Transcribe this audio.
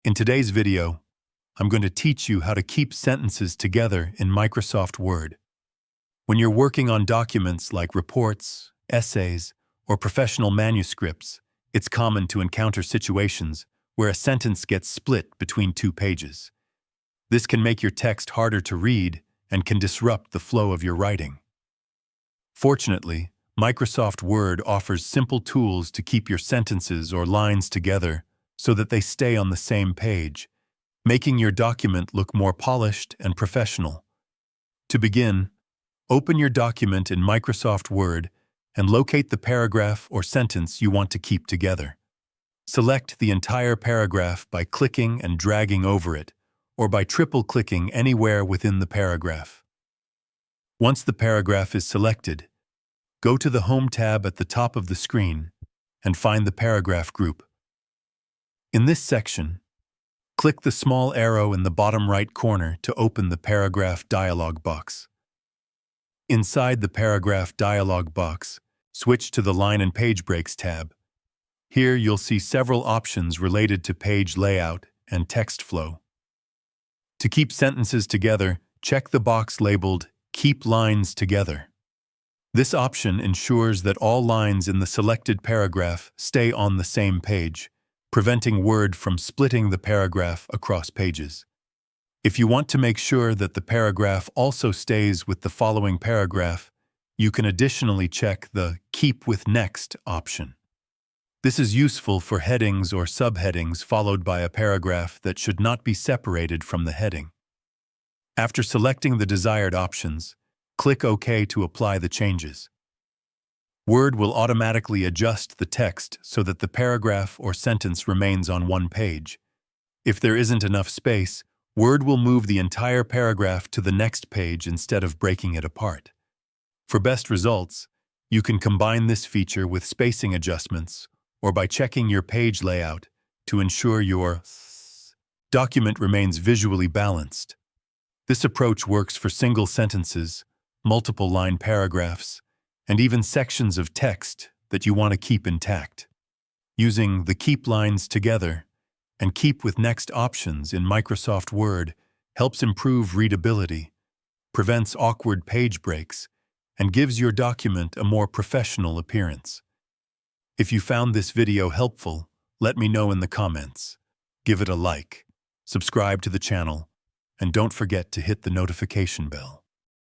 In today's video, I'm going to teach you how to keep sentences together in Microsoft Word. When you're working on documents like reports, essays, or professional manuscripts, it's common to encounter situations where a sentence gets split between two pages. This can make your text harder to read and can disrupt the flow of your writing. Fortunately, Microsoft Word offers simple tools to keep your sentences or lines together so that they stay on the same page, making your document look more polished and professional. To begin, open your document in Microsoft Word and locate the paragraph or sentence you want to keep together. Select the entire paragraph by clicking and dragging over it, or by triple-clicking anywhere within the paragraph. Once the paragraph is selected, go to the Home tab at the top of the screen and find the paragraph group. In this section, click the small arrow in the bottom right corner to open the paragraph dialog box. Inside the paragraph dialog box, switch to the Line and Page Breaks tab. Here you'll see several options related to page layout and text flow. To keep sentences together, check the box labeled Keep Lines Together. This option ensures that all lines in the selected paragraph stay on the same page, preventing Word from splitting the paragraph across pages. If you want to make sure that the paragraph also stays with the following paragraph, you can additionally check the Keep with Next option. This is useful for headings or subheadings followed by a paragraph that should not be separated from the heading. After selecting the desired options, click OK to apply the changes. Word will automatically adjust the text so that the paragraph or sentence remains on one page. If there isn't enough space, Word will move the entire paragraph to the next page instead of breaking it apart. For best results, you can combine this feature with spacing adjustments or by checking your page layout to ensure your document remains visually balanced. This approach works for single sentences, multiple line paragraphs, and even sections of text that you want to keep intact. Using the Keep Lines Together and Keep with Next options in Microsoft Word helps improve readability, prevents awkward page breaks, and gives your document a more professional appearance. If you found this video helpful, let me know in the comments. Give it a like, subscribe to the channel, and don't forget to hit the notification bell.